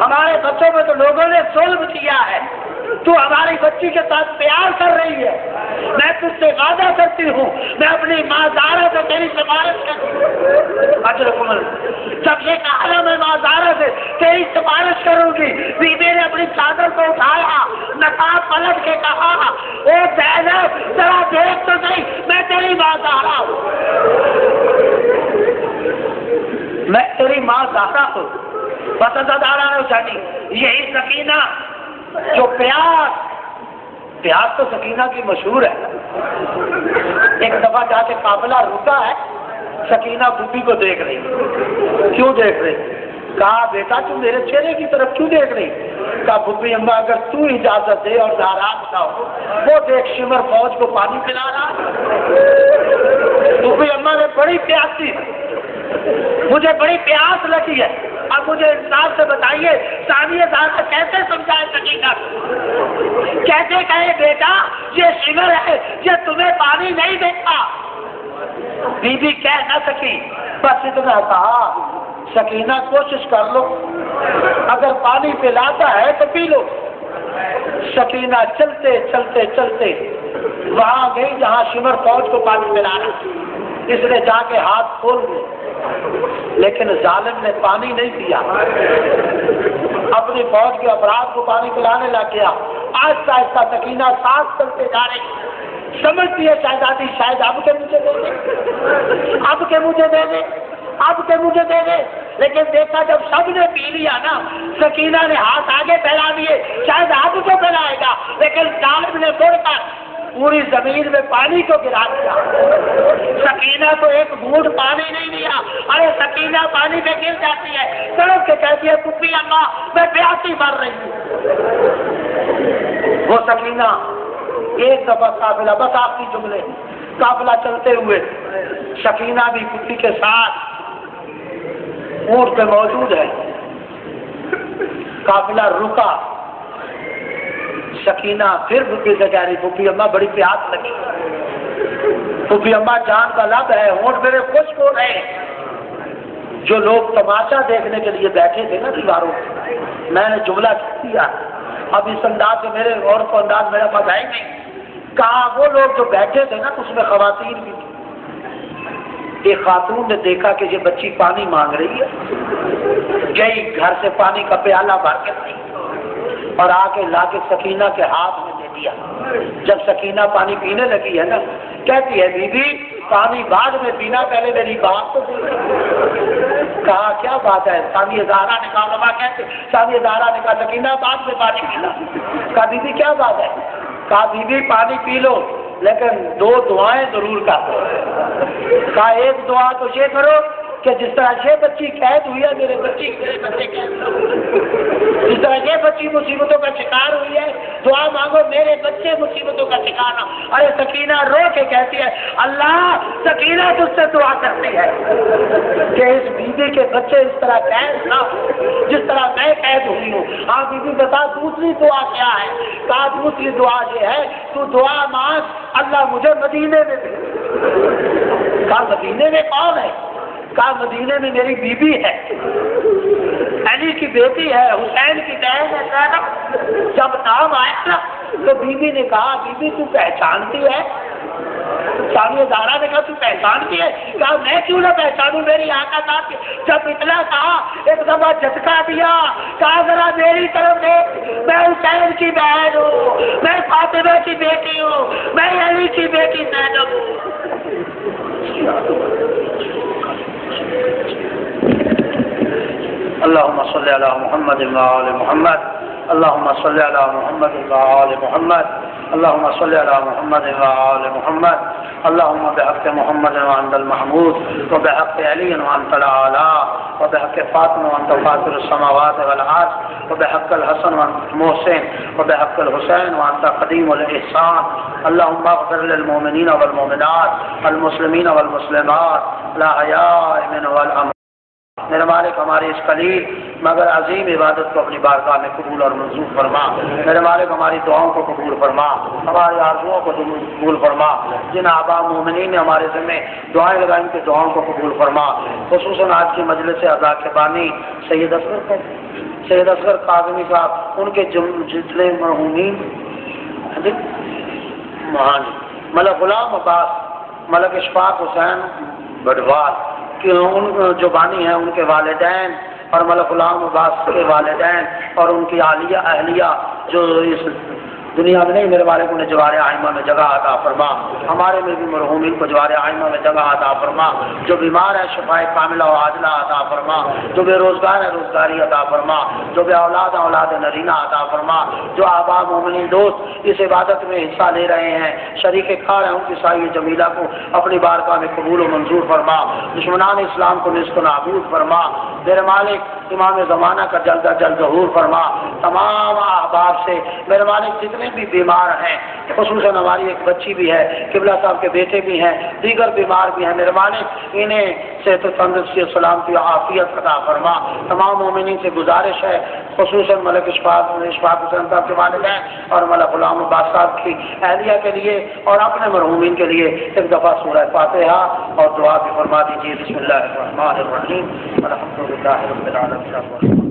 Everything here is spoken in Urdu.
ہمارے بچوں میں تو لوگوں نے ظلم کیا ہے، تو ہماری بچی کے ساتھ پیار کر رہی ہے، میں تجھ سے وعدہ کرتی ہوں میں اپنی ماں زہرا سے تیری سفارش کروں جب یہ کہا میں ماں زہرا سے تیری سفارش کروں گی، بیوی نے اپنی چادر کو اٹھایا، نقاب پلٹ کے کہا او زینب ذرا دیکھ تو صحیح میں تیری ماں زہرا ہوں، میں تیری ماں زہرا ہوں۔ بسدارا نے اچھانی یہی سکینہ جو پیاس تو سکینہ کی مشہور ہے۔ ایک دفعہ جا کے قافلہ رکا ہے، سکینہ بھوپی کو دیکھ رہی، کیوں دیکھ رہی؟ کہا بیٹا تم میرے چہرے کی طرف کیوں دیکھ رہی؟ کہا بھوپی اماں اگر تو اجازت دے اور ناراض نہ ہو، وہ دیکھ شمر فوج کو پانی پلا رہا۔ بھوپی اماں نے بڑی پیاسی، مجھے بڑی پیاس لگی ہے، اب مجھے انصاف سے بتائیے ثانیہ زہرا کیسے سمجھائے سکینہ، کیسے کہے بیٹا یہ شمر ہے یہ تمہیں پانی نہیں دیتا؟ بی بی کہہ نہ سکی، بس اتنا کہا سکینہ کوشش کر لو، اگر پانی پلاتا ہے تو پی لو۔ سکینہ چلتے چلتے چلتے وہاں گئی جہاں شمر فوج کو پانی پلانا، اس نے جا کے ہاتھ کھول دیے، لیکن ظالم نے پانی نہیں پیا، اپنی فوج کے افراد کو پانی پلانے لگ گیا۔ آہستہ آہستہ سکینہ سانس چلتے جا رہی، سمجھتی ہے شہزادی شاید اب کے مجھے دے دے، اب کے مجھے دے دے، اب کے مجھے دے دے، لیکن دیکھا جب سب نے پی لیا نا، سکینہ نے ہاتھ آگے پھیلا دیے شاید اب کو پھیلائے گا، لیکن ظالم نے مڑ کر پوری زمین میں پانی کو گرا دیا۔ سکینہ کو ایک گھونٹ پانی نہیں دیا، ارے سکینہ پانی پہ گر جاتی ہے، سڑک کے کہتی ہے پھوپھی اماں میں پیاسی مر رہی ہوں۔ وہ سکینہ ایک دفعہ قافلہ، بس آخری جملے، قافلہ چلتے ہوئے سکینہ بھی پھوپھی کے ساتھ اونٹ پہ موجود ہے، قافلہ رکا، سکینہ پھر پھوپھی سے کہہ رہی پھوپھی اماں بڑی پیاس لگی، پھوپھی اماں جان کا لب ہے، ہونٹ میرے خشک ہو رہے ہیں۔ جو لوگ تماشا دیکھنے کے لیے بیٹھے تھے نا دیواروں پہ، میں نے جملہ کہہ دیا، اب اس انداز سے میرے اور کو انداز میرا پاس ہے نہیں، کہا وہ لوگ جو بیٹھے تھے نا اس میں خواتین بھی تھی۔ ایک خاتون نے دیکھا کہ یہ بچی پانی مانگ رہی ہے، گئی گھر سے پانی کا پیالہ بھر کے لائی اور آ کے لا کے سکینہ کے ہاتھ میں دے دیا۔ جب سکینہ پانی پینے لگی ہے نا، کہتی ہے بی بی پانی بعد میں پینا، پہلے میری بات تو کہا کیا بات ہے؟ ثانیہ زہرا نے کہا علماء کہتے، ثانیہ زہرا نے کہا سکینہ بعد میں پانی پینا۔ کہا بی بی کیا بات ہے؟ کہا بی بی پانی پی لو لیکن دو دعائیں ضرور کرو۔ کہا ایک دعا تو یہ کرو کہ جس طرح یہ بچی قید ہوئی ہے میرے بچے قید، جس طرح یہ بچی مصیبتوں کا شکار ہوئی ہے دعا مانگو میرے بچے مصیبتوں کا شکار نہ۔ ارے سکینہ رو کے کہتی ہے اللہ سکینہ تجھ سے دعا کرتی ہے کہ اس بیوی کے بچے اس طرح قید نہ ہو جس طرح میں قید ہوئی ہوں۔ ہاں بیوی بتا دوسری دعا کیا ہے؟ کہا دوسری دعا یہ ہے تو دعا مانگ اللہ مجھے مدینے میں دے۔ کہا مدینے میں کون ہے؟ کہا مدینے میں میری بیوی ہے، علی کی بیٹی ہے، حسین کی بہن ہے زینب۔ جب نام آیا نا تو بیوی نے کہا بیوی تو پہچانتی ہے؟ ثانیہ زہرا نے کہا تو پہچانتی ہے؟ کہا میں کیوں نہ پہچانوں، میری آقا صاحب جب اتنا کہا ایک دفعہ جھٹکا دیا، کہا ذرا میری طرف دیکھ، میں حسین کی بہن ہوں، میں فاطمہ کی بیٹی ہوں، میں علی کی بیٹی زینب ہوں۔ اللهم صل على محمد وعلى محمد، اللهم صل على محمد وعلى محمد، اللهم صل على محمد وعلى محمد، اللهم بحق محمد وانت المحمود، وبحق علي وانت الاعلى، وبحق فاطمه وانت فاطر السماوات والارض، وبحق الحسن وانت المحسن، وبحق الحسين وانت قديم الاحسان، اللهم اغفر للمؤمنين والمؤمنات، المسلمين والمسلمات، الاحياء منهم والاموات۔ میرے مالک ہماری اس قلیل مگر عظیم عبادت کو اپنی بارگاہ میں قبول اور منظور فرما۔ میرے مالک ہماری دعاؤں کو قبول فرما، ہماری آرزوؤں کو قبول فرما، جن آبا مومنین نے ہمارے ذمہ دعائیں لگائیں ان کی دعاؤں کو قبول فرما، خصوصاً آج کی مجلس اعضاء کے بانی سید اصغر سید اصغر کاظمی صاحب، ان کے جتنے مرحومین ملک غلام عباس، ملک اشفاق حسین بڑوال کہ ان جو بانی ہیں ان کے والدین اور ملک غلام عباس کے والدین اور ان کی عالیہ اہلیہ جو اس دنیا میں نہیں، میرے والے کو جوار آئمہ میں جگہ عطا فرما، ہمارے میں بھی مرحومین کو جوار آئمہ میں جگہ عطا فرما، جو بیمار ہے شفائے کاملہ و عاجلہ عطا فرما، جو بے روزگار ہے روزگاری عطا فرما، جو بے اولاد ہے اولاد نرینہ عطا فرما، جو آبا مومنین دوست اس عبادت میں حصہ لے رہے ہیں، شریک کار ہیں، ان کی ساری جمیلہ کو اپنی بارگاہ میں قبول و منظور فرما، دشمنان اسلام کو نصف و نابود فرما، میرے مالک امام زمانہ کا جلد از جلد ظہور فرما، تمام احباب سے میرے مالک جتنے بھی بیمار ہیں، خصوصاً ہماری ایک بچی بھی ہے، قبلہ صاحب کے بیٹے بھی ہیں، دیگر بیمار بھی ہیں، میرے مالک انہیں صحت و تندرستی و سلامتی و عافیت عطا فرما، تمام مومنین سے گزارش ہے خصوصاً ملک اشفاق حسین صاحب کے والدین اور ملک غلام عباس صاحب کی اہلیہ کے لیے اور اپنے مرحومین کے لیے ایک دفعہ سورہ فاتحہ اور دعا بھی فرما دیجیے۔ بسم اللہ الرحمن الرحیم، الحمد للہ رب العالمین۔